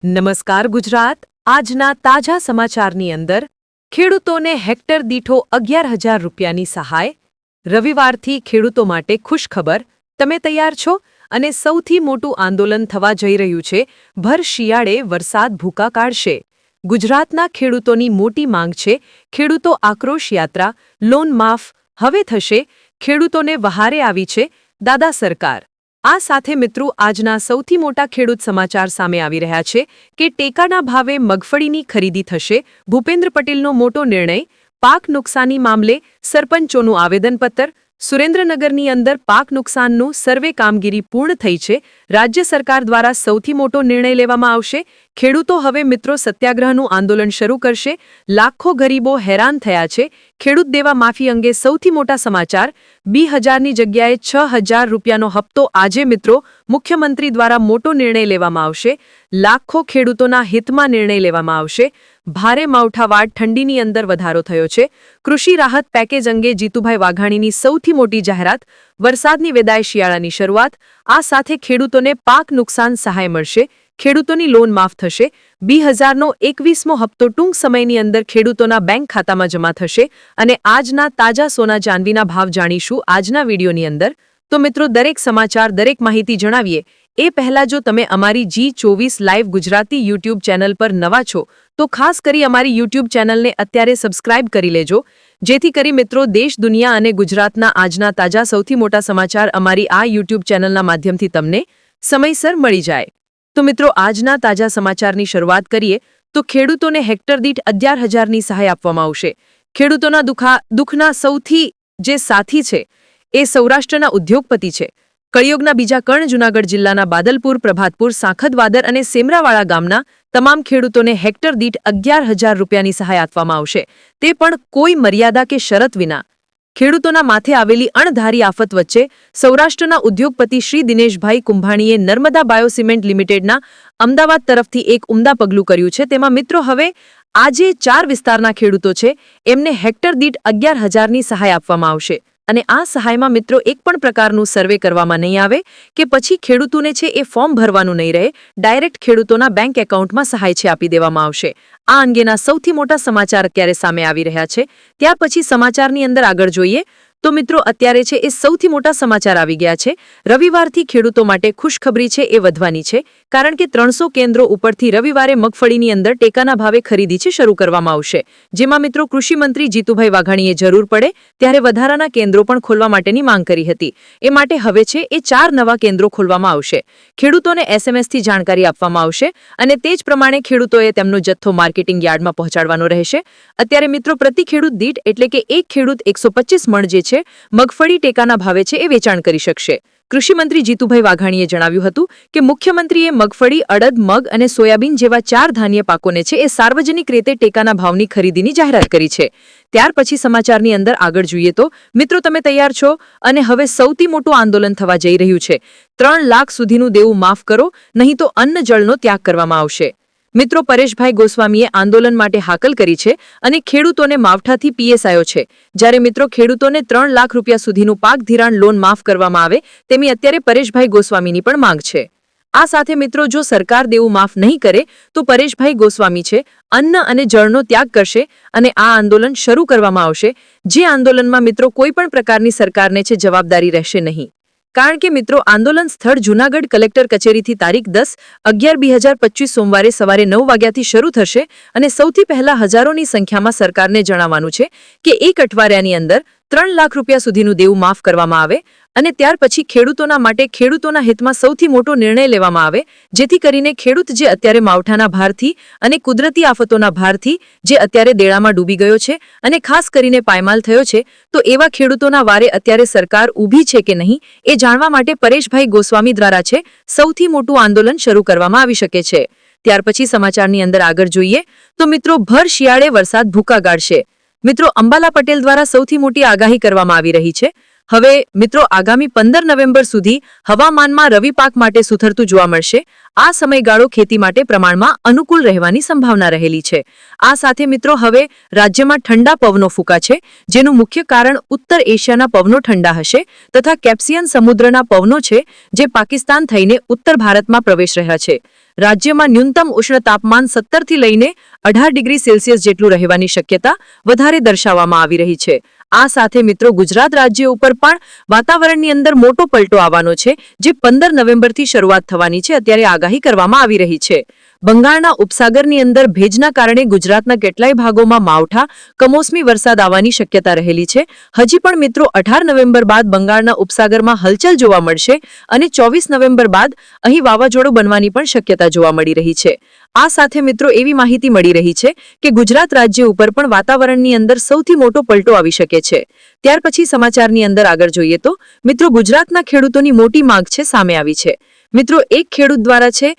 નમસ્કાર ગુજરાત। આજના તાજા સમાચારની અંદર ખેડૂતોને હેક્ટર દીઠો 11,000 રૂપિયાની સહાય। રવિવારથી ખેડૂતો માટે ખુશખબર। તમે તૈયાર છો? અને સૌથી મોટું આંદોલન થવા જઈ રહ્યું છે। ભર શિયાળે વરસાદ ભૂકા કાઢશે। ગુજરાતના ખેડૂતોની મોટી માંગ છે। ખેડૂતો આક્રોશ યાત્રા, લોન માફ હવે થશે। ખેડૂતોને વહારે આવી છે દાદા સરકાર। આ સાથે મિત્રો આજના સૌથી મોટા ખેડૂત સમાચાર સામે આવી રહ્યા છે કે ટેકાના ભાવે મગફળીની ખરીદી થશે। ભૂપેન્દ્ર પટેલનો મોટો નિર્ણય। પાક નુકસાની મામલે સરપંચોનું આવેદનપત્ર। સુરેન્દ્રનગરની અંદર પાક નુકસાનનું સર્વે કામગીરી પૂર્ણ થઈ છે। રાજ્ય સરકાર દ્વારા સૌથી મોટો નિર્ણય લેવામાં આવશે। ખેડૂતો હવે મિત્રો સત્યાગ્રહનું આંદોલન શરૂ કરશે। લાખો ગરીબો હેરાન થયા છે। ખેડૂત દેવા માફી અંગે સૌથી મોટા સમાચાર। 2,000ની જગ્યાએ 6,000 રૂપિયાનો હપ્તો આજે મિત્રો મુખ્યમંત્રી દ્વારા મોટો નિર્ણય લેવામાં આવશે। લાખો ખેડૂતોના હિતમાં નિર્ણય લેવામાં આવશે। ભારે માવઠાવાળ ઠંડીની અંદર વધારો થયો છે। કૃષિ રાહત પેકેજ અંગે જીતુભાઈ વાઘાણીની સૌથી મોટી જાહેરાત। વરસાદની વિદાય શિયાળાની શરૂઆત। આ સાથે ખેડૂતોને પાક નુકસાન સહાય મળશે। ખેડૂતોની લોન માફ થશે। 2,000નો 21મો હપ્તો ટૂંક સમયની અંદર ખેડૂતોના બેંક ખાતામાં જમા થશે। અને આજના તાજા સોના ચાંદીના ભાવ જાણીશું આજના વિડીયોની અંદર। તો મિત્રો દરેક સમાચાર દરેક માહિતી જણાવીએ એ પહેલા જો તમે અમારી G24 live Gujarati YouTube channel પર નવા છો તો ખાસ કરી અમારી યુટ્યુબ ચેનલને અત્યારે સબસ્ક્રાઇબ કરી લેજો, જેથી કરી મિત્રો દેશ દુનિયા અને ગુજરાતના આજના તાજા સૌથી મોટા સમાચાર અમારી આ યુટ્યુબ ચેનલના માધ્યમથી તમને સમયસર મળી જાય। તો મિત્રો આજના તાજા સમાચારની શરૂઆત કરીએ તો ખેડૂતોને હેક્ટર દીઠ 11,000ની સહાય આપવામાં આવશે। ખેડૂતોના દુઃખના સૌથી જે સાથી છે એ સૌરાષ્ટ્રના ઉદ્યોગપતિ છે। કળિયુગના બીજા કર્ણ જૂનાગઢ જિલ્લાના બાદલપુર, પ્રભાતપુર, સાંખદવાદર અને સેમરાવાળા ગામના તમામ ખેડૂતોને હેક્ટર દીઠ 11,000 રૂપિયાની સહાય આપવામાં આવશે, તે પણ કોઈ મર્યાદા કે શરત વિના। ખેડૂતોના માથે આવેલી અણધારી આફત વચ્ચે સૌરાષ્ટ્રના ઉદ્યોગપતિ શ્રી દિનેશભાઈ કુંભાણીએ નર્મદા બાયોસિમેન્ટ લિમિટેડના અમદાવાદ તરફથી એક ઉમદા પગલું કર્યું છે। તેમાં મિત્રો હવે આજે 4 વિસ્તારના ખેડૂતો છે એમને હેક્ટર દીઠ 11,000ની સહાય આપવામાં આવશે। અને આ સહાયમાં મિત્રો એક પણ પ્રકારનું સર્વે કરવામાં નહીં આવે કે પછી ખેડૂતોને છે એ ફોર્મ ભરવાનું નહીં રહે, ડાયરેક્ટ ખેડૂતોના બેંક એકાઉન્ટમાં સહાય છે આપી દેવામાં આવશે। આ અંગેના સૌથી મોટા સમાચાર અત્યારે સામે આવી રહ્યા છે। ત્યાર પછી સમાચારની અંદર આગળ જોઈએ તો મિત્રો અત્યારે છે એ સૌથી મોટા સમાચાર આવી ગયા છે। રવિવારથી ખેડૂતો માટે ખુશખબરી છે એ વધવાની છે, કારણ કે 300 કેન્દ્રો ઉપરથી રવિવારે મગફળીની અંદર ટેકાના ભાવે ખરીદી છે શરૂ કરવામાં આવશે, જેમાં મિત્રો કૃષિમંત્રી જીતુભાઈ વાઘાણીએ જરૂર પડે ત્યારે વધારાના કેન્દ્રો પણ ખોલવા માટેની માંગ કરી હતી। એ માટે હવે છે એ 4 નવા કેન્દ્રો ખોલવામાં આવશે। ખેડૂતોને SMS થી જાણકારી આપવામાં આવશે અને તે જ પ્રમાણે ખેડૂતોએ તેમનો જથ્થો માર્કેટિંગ યાર્ડમાં પહોંચાડવાનો રહેશે। અત્યારે મિત્રો પ્રતિ ખેડૂત દીઠ એટલે કે એક ખેડૂત 125 મણ જે છે મગફળી ટેકાના ભાવે છે એ વેચાણ કરી શકશે। કૃષિમંત્રી જીતુભાઈ વાઘાણીએ જણાવ્યું હતું કે મુખ્યમંત્રીએ મગફળી, અડદ, મગ અને સોયાબીન જેવા 4 ધાન્ય પાકોને છે એ સાર્વજનિક રીતે ટેકાના ભાવની ખરીદીની જાહેરાત કરી છે। ત્યાર પછી સમાચારની અંદર આગળ જોઈએ તો મિત્રો તમે તૈયાર છો? અને હવે સૌથી મોટું આંદોલન થવા જઈ રહ્યું છે। 3 લાખ સુધીનું દેવું માફ કરો, નહીં તો અન્ન જળનો ત્યાગ કરવામાં આવશે। મિત્રો પરેશભાઈ ગોસ્વામીએ આંદોલન માટે હાકલ કરી છે અને ખેડૂતોને માવઠાથી પીએસઆયો છે। જ્યારે મિત્રો ખેડૂતોને 3 લાખ રૂપિયા સુધીનું પાક ધિરાણ લોન માફ કરવામાં આવે તેમી અત્યારે પરેશભાઈ ગોસ્વામીની પણ માંગ છે। આ સાથે મિત્રો જો સરકાર દેવું માફ નહીં કરે તો પરેશભાઈ ગોસ્વામી છે અન્ન અને જળનો ત્યાગ કરશે અને આ આંદોલન શરૂ કરવામાં આવશે, જે આંદોલનમાં મિત્રો કોઈ પણ પ્રકારની સરકારને છે જવાબદારી રહેશે નહીં। કારણ કે મિત્રો આંદોલન સ્થળ જૂનાગઢ કલેક્ટર કચેરીથી તારીખ 10/11/2025 સોમવારે સવારે 9 વાગ્યાથી શરૂ થશે અને સૌથી પહેલા હજારોની સંખ્યામાં સરકારને જણાવવાનું છે કે એક અઠવાડિયાની અંદર 3 લાખ રૂપિયા સુધીનું દેવું માફ કરવામાં આવે અને ત્યાર પછી ખેડૂતોના માટે ખેડૂતોના હિતમાં સૌથી મોટો નિર્ણય લેવામાં આવે, જેથી કરીને ખેડૂત જે અત્યારે માવઠાના ભારથી અને કુદરતી આફતોના ભારથી જે અત્યારે દેડામાં ડૂબી ગયો છે અને ખાસ કરીને પાયમાલ થયો છે, તો એવા ખેડૂતોના વારે અત્યારે સરકાર ઊભી છે કે નહીં એ જાણવા માટે પરેશભાઈ ગોસ્વામી દ્વારા છે સૌથી મોટું આંદોલન શરૂ કરવામાં આવી શકે છે। ત્યાર પછી સમાચારની અંદર આગળ જોઈએ તો મિત્રો ભર શિયાળે વરસાદ ભૂકા ગાળશે। મિત્રો અંબાલા પટેલ દ્વારા સૌથી મોટી આગાહી કરવામાં આવી રહી છે। હવે મિત્રો આગામી 15 નવેમ્બર સુધી હવામાનમાં રવિ પાક માટે સુધરતું જોવા મળશે। આ સમયગાળો ખેતી માટે પ્રમાણમાં અનુકૂળ રહેવાની સંભાવના રહેલી છે। આ સાથે મિત્રો હવે રાજ્યમાં ઠંડા પવનો ફૂંકાશે, જેનું મુખ્ય કારણ ઉત્તર એશિયાના પવનો ઠંડા હશે તથા કેપ્સિયન સમુદ્રના પવનો છે જે પાકિસ્તાન થઈને ઉત્તર ભારતમાં પ્રવેશ રહ્યા છે। રાજ્યમાં ન્યૂનતમ ઉષ્ણ તાપમાન 17 થી લઈને 18 ડિગ્રી સેલ્સિયસ જેટલું રહેવાની શક્યતા વધારે દર્શાવવામાં આવી રહી છે। આ સાથે મિત્રો ગુજરાત રાજ્ય ઉપર પણ વાતાવરણની અંદર મોટો પલટો આવવાનો છે, જે 15 નવેમ્બરથી શરૂઆત થવાની છે। અત્યારે આગાહી કરવામાં આવી રહી છે। બંગાળના ઉપસાગરની અંદર ભેજના કારણે ગુજરાતના કેટલાય ભાગોમાં માવઠા કમોસમી વરસાદ આવવાની શક્યતા રહેલી છે। હજી પણ મિત્રો 18 નવેમ્બર બાદ બંગાળના ઉપસાગરમાં હલચલ જોવા મળશે અને 24 નવેમ્બર બાદ અહીં વાવાઝોડું બનવાની પણ શક્યતા જોવા મળી રહી છે। આ સાથે મિત્રો એવી માહિતી મળી રહી છે કે ગુજરાત રાજ્ય ઉપર પણ વાતાવરણની અંદર સૌથી મોટો પલટો આવી શકે છે। ત્યાર પછી સમાચારની અંદર આગળ જોઈએ તો મિત્રો ગુજરાતના ખેડૂતોની મોટી માંગ છે સામે આવી છે। મિત્રો એક ખેડૂત દ્વારા છે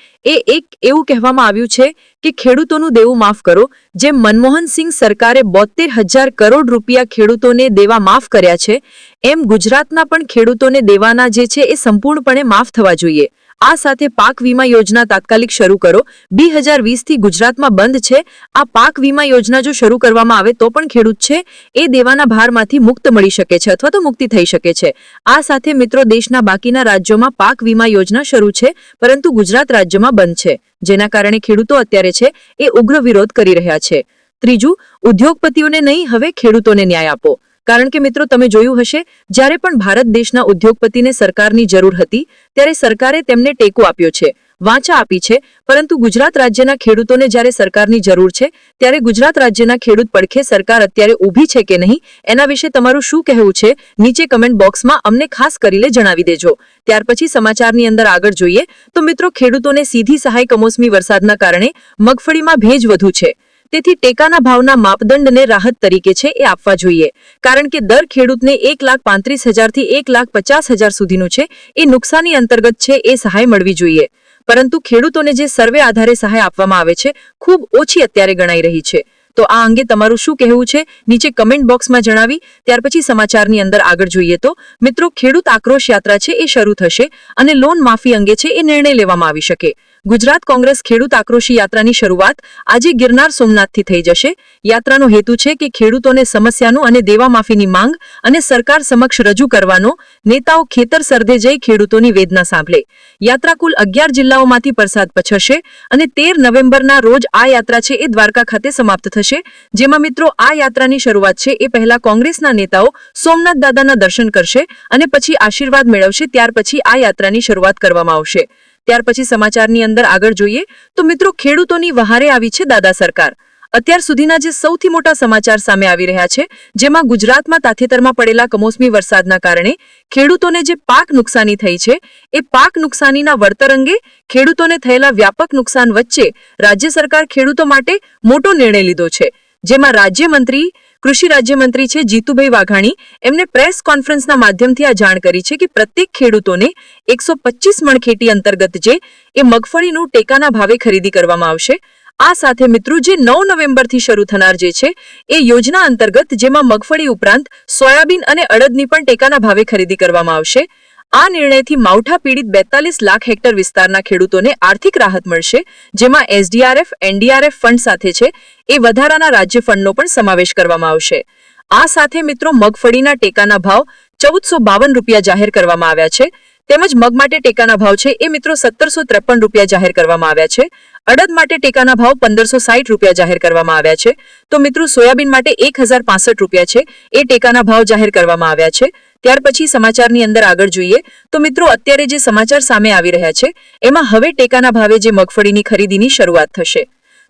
એક એવું કહેવામાં આવ્યું છે કે ખેડૂતોનું દેવું માફ કરો। જેમ મનમોહન સિંહ સરકારે 72,000 કરોડ રૂપિયા ખેડૂતોને દેવા માફ કર્યા છે, એમ ગુજરાતના પણ ખેડૂતોને દેવાના જે છે એ સંપૂર્ણપણે માફ થવા જોઈએ। આ સાથે પાક વીમા યોજના તાત્કાલિક શરૂ કરો। 2020 થી ગુજરાતમાં બંધ છે। આ પાક વીમા યોજના જો શરૂ કરવામાં આવે તો પણ ખેડૂત છે એ દેવાના ભારમાંથી મુક્ત મળી શકે છે અથવા તો મુક્તિ થઈ શકે છે। આ સાથે મિત્રો દેશના બાકીના રાજ્યોમાં પાક વીમા યોજના શરૂ છે, પરંતુ ગુજરાત રાજ્યમાં બંધ છે, જેના કારણે ખેડૂતો અત્યારે છે એ ઉગ્ર વિરોધ કરી રહ્યા છે। ત્રીજું, ઉદ્યોગપતિઓને નહીં, હવે ખેડૂતોને ન્યાય આપો। કારણ કે મિત્રો તમે જોયું હશે, જ્યારે પણ ભારત દેશના ઉદ્યોગપતિને સરકારની જરૂર હતી ત્યારે સરકારે તેમને ટેકો આપ્યો છે, વાંચા આપી છે, પરંતુ ગુજરાત રાજ્યના ખેડૂતોને જ્યારે સરકારની જરૂર છે ત્યારે ગુજરાત રાજ્યના ખેડૂત પડખે સરકાર અત્યારે ઊભી છે કે નહીં, એના વિશે તમારું શું કહેવું છે નીચે કમેન્ટ બોક્સમાં અમને ખાસ કરીને જણાવી દેજો। ત્યાર પછી સમાચારની અંદર આગળ જોઈએ તો મિત્રો ખેડૂતોને સીધી સહાય કમોસમી વરસાદના કારણે મગફળીમાં ભેજ વધુ છે, તેથી ટેકાના ભાવના માપદંડને રાહત તરીકે છે એ આપવા જોઈએ। કારણ કે દર ખેડૂતને 1,35,000 થી 1,50,000 સુધીનું છે એ નુકસાની અંતર્ગત છે એ સહાય મળવી જોઈએ, પરંતુ ખેડૂતોને જે સર્વે આધારે સહાય આપવામાં આવે છે ખૂબ ઓછી અત્યારે ગણાઈ રહી છે। તો આ અંગે તમારું શું કહેવું છે નીચે કમેન્ટ બોક્સમાં જણાવી ત્યાર પછી સમાચારની અંદર આગળ જોઈએ તો મિત્રો ખેડૂત આક્રોશ યાત્રા છે એ શરૂ થશે અને લોન માફી અંગે છે એ નિર્ણય લેવામાં આવી શકે। ગુજરાત કોંગ્રેસ ખેડૂત આક્રોશી યાત્રાની શરૂઆત આજે ગિરનાર સોમનાથથી થઈ જશે। યાત્રાનો હેતુ છે કે ખેડૂતોને સમસ્યાનું અને દેવા માફીની માંગ અને સરકાર સમક્ષ રજૂ કરવાનો। નેતાઓ ખેતર સરધે જઈ ખેડૂતોની વેદના સાંભળે। યાત્રા કુલ 11 જિલ્લાઓમાંથી પરસાદ પછશે અને 13 નવેમ્બરના રોજ આ યાત્રા છે એ દ્વારકા ખાતે સમાપ્ત થશે, જેમાં મિત્રો આ યાત્રાની શરૂઆત છે એ પહેલા કોંગ્રેસના નેતાઓ સોમનાથ દાદાના દર્શન કરશે અને પછી આશીર્વાદ મેળવશે। ત્યાર પછી આ યાત્રાની શરૂઆત કરવામાં આવશે। ત્યાર પછી સમાચારની અંદર આગળ જોઈએ તો મિત્રો ખેડૂતોની વહારે આવી છે દાદા સરકાર। અત્યાર સુધીના જે સૌથી મોટા સમાચાર સામે આવી રહ્યા છે, જેમાં ગુજરાતમાં તાજેતરમાં પડેલા કમોસમી વરસાદના કારણે ખેડૂતોને જે પાક નુકસાની થઈ છે એ પાક નુકસાનીના વળતર અંગે ખેડૂતોને થયેલા વ્યાપક નુકસાન વચ્ચે રાજ્ય સરકાર ખેડૂતો માટે મોટો નિર્ણય લીધો છે, જેમાં રાજ્યમંત્રી કૃષિ રાજ્યમંત્રી છે જીતુભાઈ વાઘાણી એમને પ્રેસ કોન્ફરન્સના માધ્યમથી આ જાણ કરી છે કે પ્રત્યેક ખેડૂતોને 125 મણ ખેતી અંતર્ગત જે એ મગફળીનું ટેકાના ભાવે ખરીદી કરવામાં આવશે। આ સાથે મિત્રો જે 9 નવેમ્બરથી શરૂ થનાર જે છે એ યોજના અંતર્ગત જેમાં મગફળી ઉપરાંત સોયાબીન અને અડદની પણ ટેકાના ભાવે ખરીદી કરવામાં આવશે। આ નિર્ણયથી માવઠા પીડિત 42 લાખ હેક્ટર વિસ્તારના ખેડૂતોને આર્થિક રાહત મળશે, જેમાં એસડીઆરએફ એનડીઆરએફ ફંડ સાથે છે એ વધારાના રાજ્ય ફંડનો પણ સમાવેશ કરવામાં આવશે। આ સાથે મિત્રો મગફળીના ટેકાના ભાવ 1452 રૂપિયા જાહેર કરવામાં આવ્યા છે, તેમજ મગ માટે ટેકાના ભાવ છે એ મિત્રો 1753 રૂપિયા જાહેર કરવામાં આવ્યા છે। અડદ માટે ટેકાના ભાવ 1560 રૂપિયા જાહેર કરવામાં આવ્યા છે। તો મિત્રો સોયાબીન માટે 1065 રૂપિયા છે એ ટેકાના ભાવ જાહેર કરવામાં આવ્યા છે। ત્યાર પછી સમાચારની અંદર આગળ જોઈએ તો મિત્રો અત્યારે જે સમાચાર સામે આવી રહ્યા છે એમાં હવે ટેકાના ભાવે જે મગફળીની ખરીદીની શરૂઆત થશે।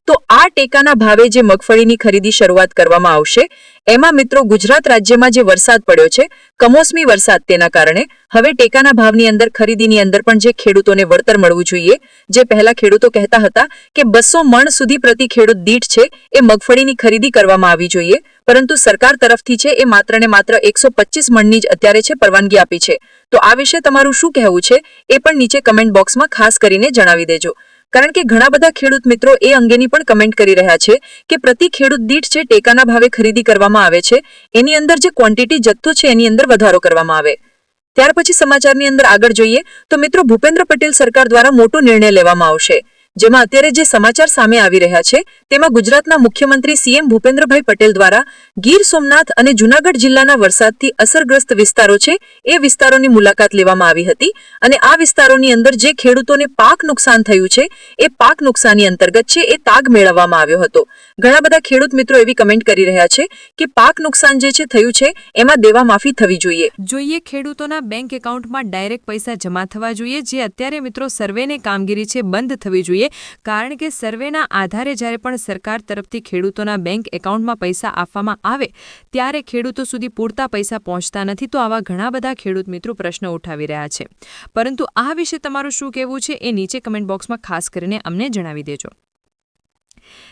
તો આ ટેકાના ભાવે જે મગફળીની ખરીદી શરૂઆત કરવામાં આવશે એમાં મિત્રો ગુજરાત રાજ્યમાં જે વરસાદ પડ્યો છે કમોસમી વરસાદ, તેના કારણે હવે ટેકાના ભાવની અંદર ખરીદીની અંદર પણ જે ખેડૂતોને વળતર મળવું જોઈએ। જે પહેલા ખેડૂતો કહેતા હતા કે 200 મણ સુધી પ્રતિ ખેડૂત દીઠ છે એ મગફળીની ખરીદી કરવામાં આવી જોઈએ, પરંતુ સરકાર તરફથી છે એ માત્ર ને માત્ર 125 મણની જ અત્યારે છે પરવાનગી આપી છે। તો આ વિશે તમારું શું કહેવું છે એ પણ નીચે કમેન્ટ બોક્સમાં ખાસ કરીને જણાવી દેજો, કારણ કે ઘણા બધા ખેડૂત મિત્રો એ અંગેની પણ કમેન્ટ કરી રહ્યા છે કે પ્રતિ ખેડૂત દીઠ છે ટેકાના ભાવે ખરીદી કરવામાં આવે છે એની અંદર જે ક્વોન્ટિટી જથ્થો છે એની અંદર વધારો કરવામાં આવે। ત્યાર પછી સમાચારની અંદર આગળ જોઈએ તો મિત્રો ભૂપેન્દ્ર પટેલ સરકાર દ્વારા મોટો નિર્ણય લેવામાં આવશે, જેમાં અત્યારે જે સમાચાર સામે આવી રહ્યા છે તેમાં ગુજરાતના મુખ્યમંત્રી સીએમ ભૂપેન્દ્રભાઈ પટેલ દ્વારા ગીર સોમનાથ અને જૂનાગઢ જિલ્લાના વરસાદથી અસરગ્રસ્ત વિસ્તારો છે એ વિસ્તારોની મુલાકાત લેવામાં આવી હતી અને આ વિસ્તારોની અંદર જે ખેડૂતોને પાક નુકસાન થયું છે એ પાક નુકસાની અંતર્ગત છે એ તાગ મેળવવામાં આવ્યો હતો. ઘણા બધા ખેડૂત મિત્રો એવી કમેન્ટ કરી રહ્યા છે કે પાક નુકસાન જે છે થયું છે એમાં દેવા માફી થવી જોઈએ. ખેડૂતોના બેંક એકાઉન્ટમાં ડાયરેક્ટ પૈસા જમા થવા જોઈએ. જે અત્યારે મિત્રો સર્વેની કામગીરી છે બંધ થવી જોઈએ, કારણ કે સર્વેના આધારે જ્યારે પણ સરકાર તરફથી ખેડૂતોના બેંક એકાઉન્ટમાં પૈસા આપવામાં આવે ત્યારે ખેડૂતો સુધી પૂરતા પૈસા પહોંચતા નથી. તો આવા ઘણા બધા ખેડૂત મિત્રો પ્રશ્નો ઉઠાવી રહ્યા છે. પરંતુ આ વિશે તમારું શું કહેવું છે એ નીચે કમેન્ટ બોક્સમાં ખાસ કરીને અમને જણાવી દેજો.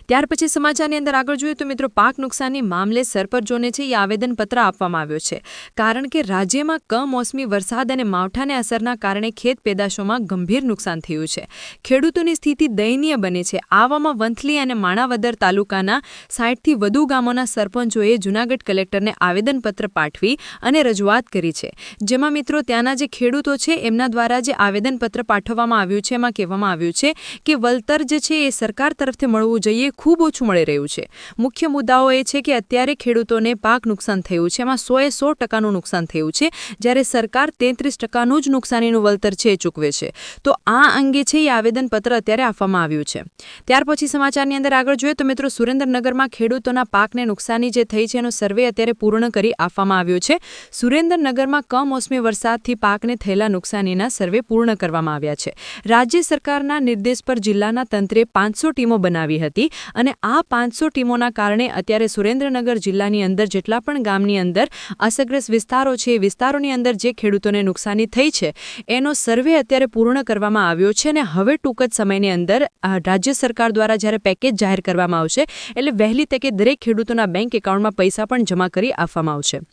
ત્યાર પછી સમાચારની અંદર આગળ જોઈએ તો મિત્રો પાક નુકસાનની મામલે સરપંચોને છે એ આવેદનપત્ર આપવામાં આવ્યો છે, કારણ કે રાજ્યમાં કમોસમી વરસાદ અને માવઠાને અસરના કારણે ખેત પેદાશોમાં ગંભીર નુકસાન થયું છે. ખેડૂતોની સ્થિતિ દયનીય બને છે. આવામાં વંથલી અને માણાવદર તાલુકાના 60થી વધુ ગામોના સરપંચોએ જૂનાગઢ કલેક્ટરને આવેદનપત્ર પાઠવી અને રજૂઆત કરી છે. જેમાં મિત્રો ત્યાંના જે ખેડૂતો છે એમના દ્વારા જે આવેદનપત્ર પાઠવવામાં આવ્યું છે એમાં કહેવામાં આવ્યું છે કે વળતર જે છે એ સરકાર તરફથી મળવું જોઈએ ખૂબ ઓછું મળી રહ્યું છે. મુખ્ય મુદ્દાઓ એ છે કે અત્યારે ખેડૂતોને પાક નુકસાન થયું છે એમાં 100% નુકસાન થયું છે, જ્યારે સરકાર 33% જ નુકસાનીનું વળતર છે એ ચૂકવે છે. તો આ અંગે છે એ આવેદનપત્ર અત્યારે આપવામાં આવ્યું છે. ત્યાર પછી સમાચારની અંદર આગળ જોઈએ તો મિત્રો સુરેન્દ્રનગરમાં ખેડૂતોના પાકને નુકસાની જે થઈ છે એનો સર્વે અત્યારે પૂર્ણ કરી આપવામાં આવ્યો છે. સુરેન્દ્રનગરમાં કમોસમી વરસાદથી પાકને થયેલા નુકસાનીના સર્વે પૂર્ણ કરવામાં આવ્યા છે. રાજ્ય સરકારના નિર્દેશ પર જિલ્લાના તંત્રે 500 ટીમો બનાવી હતી અને આ 500 ટીમોના કારણે અત્યારે સુરેન્દ્રનગર જિલ્લાની અંદર જેટલા પણ ગામની અંદર અસરગ્રસ્ત વિસ્તારો છે એ વિસ્તારોની અંદર જે ખેડૂતોને નુકસાની થઈ છે એનો સર્વે અત્યારે પૂર્ણ કરવામાં આવ્યો છે. અને હવે ટૂંક જ સમયની અંદર રાજ્ય સરકાર દ્વારા જ્યારે પેકેજ જાહેર કરવામાં આવશે એટલે વહેલી તકે દરેક ખેડૂતોના બેંક એકાઉન્ટમાં પૈસા પણ જમા કરી આપવામાં આવશે.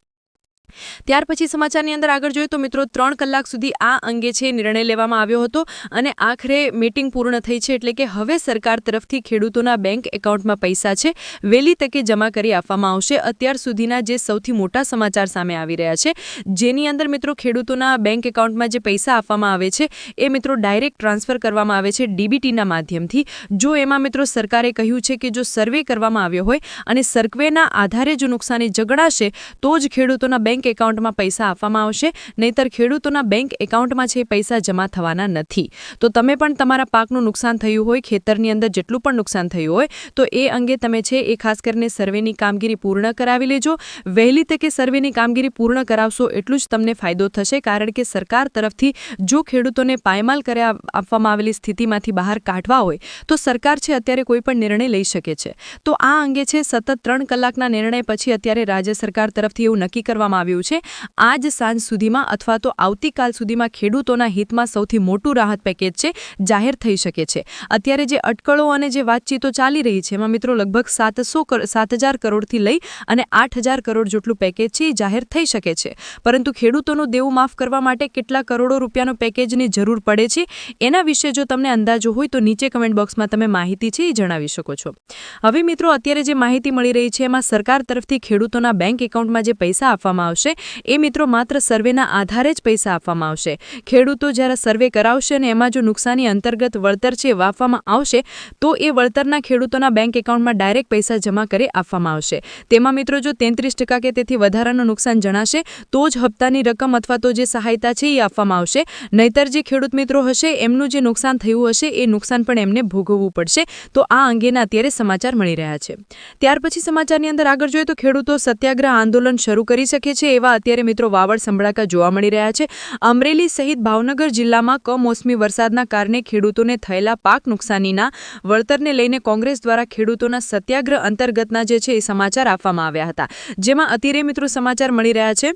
ત્યાર પછી સમાચારની અંદર આગળ જોઈએ તો મિત્રો 3 કલાક સુધી આ અંગે છે નિર્ણય લેવામાં આવ્યો હતો અને આખરે મીટિંગ પૂર્ણ થઈ છે, એટલે કે હવે સરકાર તરફથી ખેડૂતોના બેંક એકાઉન્ટમાં પૈસા છે વહેલી તકે જમા કરી આપવામાં આવશે. અત્યાર સુધીના જે સૌથી મોટા સમાચાર સામે આવી રહ્યા છે જેની અંદર મિત્રો ખેડૂતોના બેંક એકાઉન્ટમાં જે પૈસા આપવામાં આવે છે એ મિત્રો ડાયરેક્ટ ટ્રાન્સફર કરવામાં આવે છે ડીબીટીના માધ્યમથી. જો એમાં મિત્રો સરકારે કહ્યું છે કે જો સર્વે કરવામાં આવ્યો હોય અને સર્વેના આધારે જો નુકસાની જગણાશે તો જ ખેડૂતોના બેંક એકાઉન્ટમાં પૈસા આપવામાં આવશે, નહીતર ખેડૂતોના બેંક એકાઉન્ટમાં છે પૈસા જમા થવાના નથી. તો તમે પણ તમારા પાકનું નુકસાન થયું હોય, ખેતરની અંદર જેટલું પણ નુકસાન થયું હોય તો એ અંગે તમે છે એ ખાસ કરીને સર્વેની કામગીરી પૂર્ણ કરાવી લેજો. વહેલી તકે સર્વેની કામગીરી પૂર્ણ કરાવશો એટલું જ તમને ફાયદો થશે, કારણ કે સરકાર તરફથી જો ખેડૂતોને પાયમાલ કર્યા આપવામાં આવેલી સ્થિતિમાંથી બહાર કાઢવા હોય તો સરકાર છે અત્યારે કોઈ પણ નિર્ણય લઈ શકે છે. તો આ અંગે છે સતત 3 કલાકના નિર્ણય પછી અત્યારે રાજ્ય સરકાર તરફથી એવું નક્કી કરવામાં આવ્યું છે આજ સાંજ સુધીમાં અથવા તો આવતીકાલ સુધીમાં ખેડૂતોના હિતમાં સૌથી મોટું રાહત પેકેજ છે જાહેર થઈ શકે છે. અત્યારે જે અટકળો અને જે વાતચીતો ચાલી રહી છે એમાં મિત્રો લગભગ 7,000 કરોડથી લઈ અને 8,000 કરોડ જેટલું પેકેજ છે એ જાહેર થઈ શકે છે. પરંતુ ખેડૂતોનું દેવું માફ કરવા માટે કેટલા કરોડો રૂપિયાનો પેકેજની જરૂર પડે છે એના વિશે જો તમને અંદાજો હોય તો નીચે કમેન્ટ બોક્સમાં તમે માહિતી છે એ જણાવી શકો છો. હવે મિત્રો અત્યારે જે માહિતી મળી રહી છે એમાં સરકાર તરફથી ખેડૂતોના બેંક એકાઉન્ટમાં જે પૈસા આપવામાં આવશે એ મિત્રો માત્ર સર્વેના આધારે જ પૈસા આપવામાં આવશે. ખેડૂતો જ્યારે સર્વે કરાવશે અને એમાં જો નુકસાની અંતર્ગત વળતર છે આપવામાં આવશે તો એ વળતરના ખેડૂતોના બેંક એકાઉન્ટમાં ડાયરેક્ટ પૈસા જમા કરી આપવામાં આવશે. તેમાં મિત્રો જો 33% કે તેથી વધારાનું નુકસાન જણાશે તો જ હપ્તાની રકમ અથવા તો જે સહાયતા છે એ આપવામાં આવશે, નહીતર જે ખેડૂત મિત્રો હશે એમનું જે નુકસાન થયું હશે એ નુકસાન પણ એમને ભોગવવું પડશે. તો આ અંગેના અત્યારે સમાચાર મળી રહ્યા છે. ત્યાર પછી સમાચારની અંદર આગળ જોઈએ તો ખેડૂતો સત્યાગ્રહ આંદોલન શરૂ કરી શકે છે એવા અત્યારે મિત્રો વાવડ સંભળાકા જોવા મળી રહ્યા છે. અમરેલી સહિત ભાવનગર જિલ્લામાં કમોસમી વરસાદના કારણે ખેડૂતોને થયેલા પાક નુકસાનીના વળતરને લઈને કોંગ્રેસ દ્વારા ખેડૂતોના સત્યાગ્રહ અંતર્ગતના જે છે એ સમાચાર આપવામાં આવ્યા હતા, જેમાં અત્યારે મિત્રો સમાચાર મળી રહ્યા છે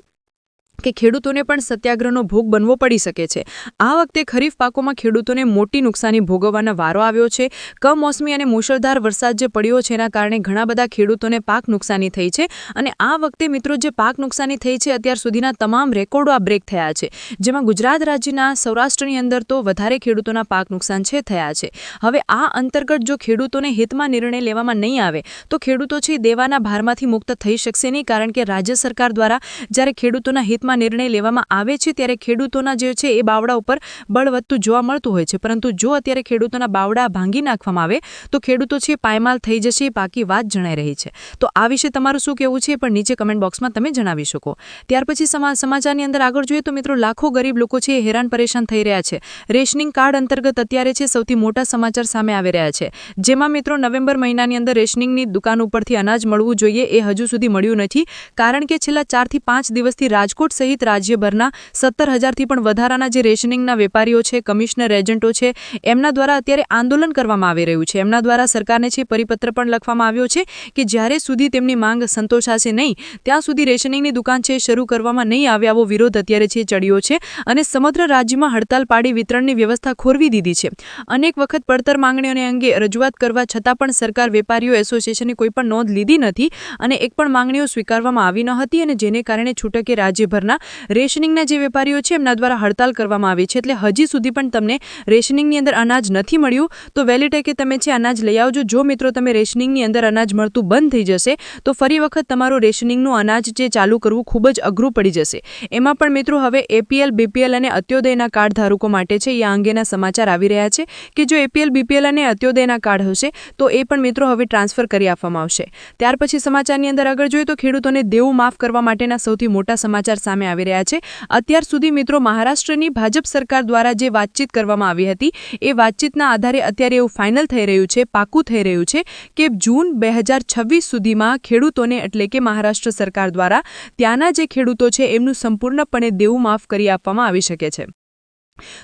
કે ખેડૂતોને પણ સત્યાગ્રહનો ભોગ બનવો પડી શકે છે. આ વખતે ખરીફ પાકોમાં ખેડૂતોને મોટી નુકસાની ભોગવવાનો વારો આવ્યો છે. કમોસમી અને મુશળધાર વરસાદ જે પડ્યો છે એના કારણે ઘણા બધા ખેડૂતોને પાક નુકસાની થઈ છે અને આ વખતે મિત્રો જે પાક નુકસાની થઈ છે અત્યાર સુધીના તમામ રેકોર્ડો આ બ્રેક થયા છે, જેમાં ગુજરાત રાજ્યના સૌરાષ્ટ્રની અંદર તો વધારે ખેડૂતોના પાક નુકસાન છે થયા છે. હવે આ અંતર્ગત જો ખેડૂતોને હિતમાં નિર્ણય લેવામાં નહીં આવે તો ખેડૂતો છે દેવાના ભારમાંથી મુક્ત થઈ શકશે નહીં, કારણ કે રાજ્ય સરકાર દ્વારા જ્યારે ખેડૂતોના હિતમાં બાબતમાં નિર્ણય લેવામાં આવે છે ત્યારે ખેડૂતોના જે છે એ બાવડા ઉપર બળ વધતું જોવા મળતું હોય છે, પરંતુ જો અત્યારે ખેડૂતોના બાવડા ભાંગી નાખવામાં આવે તો ખેડૂતો છે પાયમાલ થઈ જશે, બાકી વાત જણાઈ રહી છે. તો આ વિશે તમારું શું કહેવું છે પણ નીચે કમેન્ટ બોક્સમાં તમે જણાવી શકો. ત્યાર પછી સમાચારની અંદર આગળ જોઈએ તો મિત્રો લાખો ગરીબ લોકો છે હેરાન પરેશાન થઈ રહ્યા છે. રેશનિંગ કાર્ડ અંતર્ગત અત્યારે છે સૌથી મોટા સમાચાર સામે આવી રહ્યા છે, જેમાં મિત્રો નવેમ્બર મહિનાની અંદર રેશનિંગની દુકાન ઉપરથી અનાજ મળવું જોઈએ એ હજુ સુધી મળ્યું નથી, કારણ કે છેલ્લા 4 થી 5 દિવસથી રાજકોટ સહિત રાજ્યભરના 17,000થી પણ વધારાના જે રેશનિંગના વેપારીઓ છે, કમિશનર એજન્ટો છે, એમના દ્વારા અત્યારે આંદોલન કરવામાં આવી રહ્યું છે. એમના દ્વારા સરકારને છે પરિપત્ર પણ લખવામાં આવ્યો છે કે જ્યારે સુધી તેમની માંગ સંતોષાશે નહીં ત્યાં સુધી રેશનિંગની દુકાન છે શરૂ કરવામાં નહીં આવે, આવો વિરોધ અત્યારે છે ચડ્યો છે અને સમગ્ર રાજ્યમાં હડતાલ પાડી વિતરણની વ્યવસ્થા ખોરવી દીધી છે. અનેક વખત પડતર માંગણીઓને અંગે રજૂઆત કરવા છતાં પણ સરકાર વેપારીઓ એસોસિએશનની કોઈ પણ નોંધ લીધી નથી અને એક પણ માંગણીઓ સ્વીકારવામાં આવી ન હતી, અને જેને કારણે છૂટકે રાજ્યભરના રેશનિંગના જે વેપારીઓ છે એમના દ્વારા હડતાલ કરવામાં આવી છે. એટલે હજી સુધી પણ તમને રેશનિંગની અંદર અનાજ નથી મળ્યું તો વહેલી તકે તમે છે અનાજ લઈ આવજો. જો મિત્રો તમે રેશનિંગની અંદર અનાજ મળતું બંધ થઈ જશે તો ફરી વખત તમારું રેશનિંગનું અનાજ જે ચાલુ કરવું ખૂબ જ અઘરું પડી જશે. એમાં પણ મિત્રો હવે એપીએલ, બીપીએલ અને અત્યોદયના કાર્ડ ધારકો માટે છે એ અંગેના સમાચાર આવી રહ્યા છે કે જો એપીએલ, બીપીએલ અને અત્યોદયના કાર્ડ હશે તો એ પણ મિત્રો હવે ટ્રાન્સફર કરી આપવામાં આવશે. ત્યાર પછી સમાચારની અંદર આગળ જોઈએ તો ખેડૂતોને દેવું માફ કરવા માટેના સૌથી મોટા સમાચાર સામે આવી રહ્યા છે. અત્યાર સુધી મિત્રો મહારાષ્ટ્રની ભાજપ સરકાર દ્વારા જે વાતચીત કરવામાં આવી હતી એ વાતચીતના આધારે અત્યારે એવું ફાઇનલ થઈ રહ્યું છે, પાકું થઈ રહ્યું છે કે જૂન 2026 સુધીમાં ખેડૂતોને એટલે કે મહારાષ્ટ્ર સરકાર દ્વારા ત્યાંના જે ખેડૂતો છે એમનું સંપૂર્ણપણે દેવું માફ કરી આપવામાં આવી શકે છે.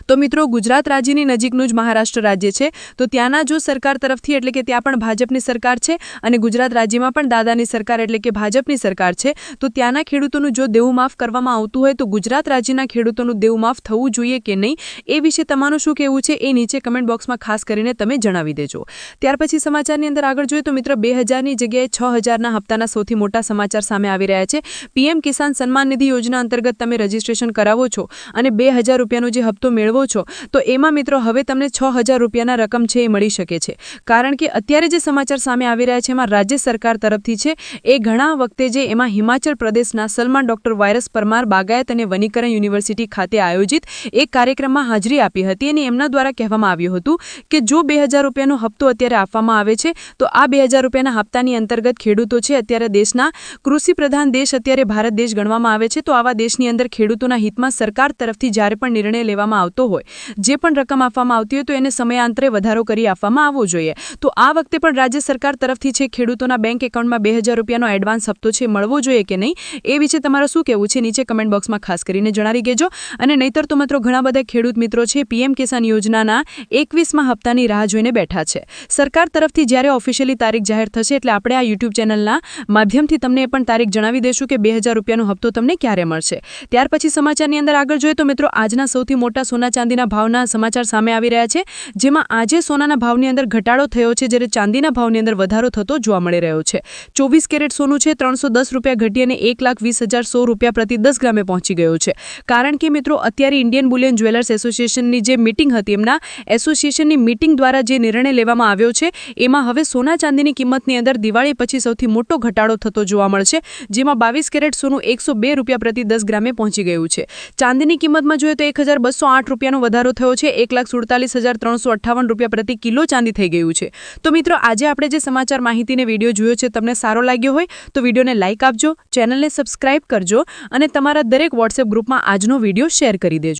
તો મિત્રો ગુજરાત રાજ્યની નજીકનું જ મહારાષ્ટ્ર રાજ્ય છે, તો ત્યાંના જો સરકાર તરફથી એટલે કે ત્યાં પણ ભાજપની સરકાર છે અને ગુજરાત રાજ્યમાં પણ દાદાની સરકાર એટલે કે ભાજપની સરકાર છે, તો ત્યાંના ખેડૂતોનું જો દેવું માફ કરવામાં આવતું હોય તો ગુજરાત રાજ્યના ખેડૂતોનું દેવું માફ થવું જોઈએ કે નહીં એ વિશે તમારું શું કહેવું છે એ નીચે કમેન્ટ બોક્સમાં ખાસ કરીને તમે જણાવી દેજો. ત્યાર પછી સમાચારની અંદર આગળ જોઈએ તો મિત્રો 2000ની જગ્યાએ 6000ના હપ્તાના સૌથી મોટા સમાચાર સામે આવી રહ્યા છે. પીએમ કિસાન સન્માન નિધિ યોજના અંતર્ગત તમે રજીસ્ટ્રેશન કરાવો છો અને 2000 રૂપિયાનો જે હપ્તો મેળવો છો તો એમાં મિત્રો હવે તમને 6000 રૂપિયાના રકમ છે એ મળી શકે છે, કારણ કે અત્યારે જે સમાચાર સામે આવી રહ્યા છે એમાં રાજ્ય સરકાર તરફથી છે એ ઘણા વખતે જે એમાં હિમાચલ પ્રદેશના સલમાન ડોક્ટર વાયરસ પરમાર બાગાયત અને વનીકરણ યુનિવર્સિટી ખાતે આયોજિત એક કાર્યક્રમમાં હાજરી આપી હતી અને એમના દ્વારા કહેવામાં આવ્યું હતું કે જો 2000 રૂપિયાનો હપ્તો અત્યારે આપવામાં આવે છે તો આ 2000 રૂપિયાના હપ્તાની અંતર્ગત ખેડૂતો છે અત્યારે દેશના કૃષિ પ્રધાન દેશ અત્યારે ભારત દેશ ગણવામાં આવે છે, તો આવા દેશની અંદર ખેડૂતોના હિતમાં સરકાર તરફથી જ્યારે પણ નિર્ણય લેવામાં આવતો હોય, જે પણ રકમ આપવામાં આવતી હોય તો એને સમયાંતરે વધારો કરી આપવામાં આવવો જોઈએ. તો આ વખતે પણ રાજ્ય સરકાર તરફથી છે ખેડૂતોના બેંક એકાઉન્ટમાં 2000 રૂપિયાનો એડવાન્સ હપ્તો છે મળવો જોઈએ કે નહીં એ વિશે તમારું શું કહેવું છે નીચે કમેન્ટ બોક્સમાં ખાસ કરીને જણાવી દેજો. અને નહીતર તો મિત્રો ઘણા બધા ખેડૂત મિત્રો છે પીએમ કિસાન યોજનાના 21મા હપ્તાની રાહ જોઈને બેઠા છે. સરકાર તરફથી જ્યારે ઓફિશિયલી તારીખ જાહેર થશે એટલે આપણે આ યુટ્યુબ ચેનલના માધ્યમથી તમને એ પણ તારીખ જણાવી દઈશું કે 2000 રૂપિયાનો હપ્તો તમને ક્યારે મળશે. ત્યાર પછી સમાચારની અંદર આગળ જોઈએ તો મિત્રો આજના સૌથી મોટા સોના ચાંદીના ભાવના સમાચાર સામે આવી રહ્યા છે, જેમાં આજે સોનાના ભાવની અંદર ઘટાડો થયો છે જ્યારે ચાંદીના ભાવની અંદર વધારો થતો જોવા મળી રહ્યો છે. 24 કેરેટ સોનું છે 310 રૂપિયા ઘટી અને 1,20,100 રૂપિયા પ્રતિ 10 ગ્રામે પહોંચી ગયો છે, કારણ કે મિત્રો અત્યારે ઇન્ડિયન બુલિયન જ્વેલર્સ એસોસિએશનની જે મીટિંગ હતી એમના એસોસિએશનની મીટિંગ દ્વારા જે નિર્ણય લેવામાં આવ્યો છે એમાં હવે સોના ચાંદીની કિંમતની અંદર દિવાળી પછી સૌથી મોટો ઘટાડો થતો જોવા મળશે, જેમાં 22 કેરેટ સોનું 102 રૂપિયા પ્રતિ 10 ગ્રામે પહોંચી ગયું છે. ચાંદીની કિંમતમાં જોઈએ તો 1208 રૂપિયાનો વધારો થયો છે, 1,47,358 રૂપિયા પ્રતિ કિલો ચાંદી થઈ ગયું છે. તો મિત્રો આજે આપણે જે સમાચાર માહિતીને વિડીયો જોયો છે તમને સારો લાગ્યો હોય તો વિડીયોને લાઇક આપજો, ચેનલને સબસ્ક્રાઇબ કરજો અને તમારા દરેક વોટ્સએપ ગ્રુપમાં આજનો વિડીયો શેર કરી દેજો.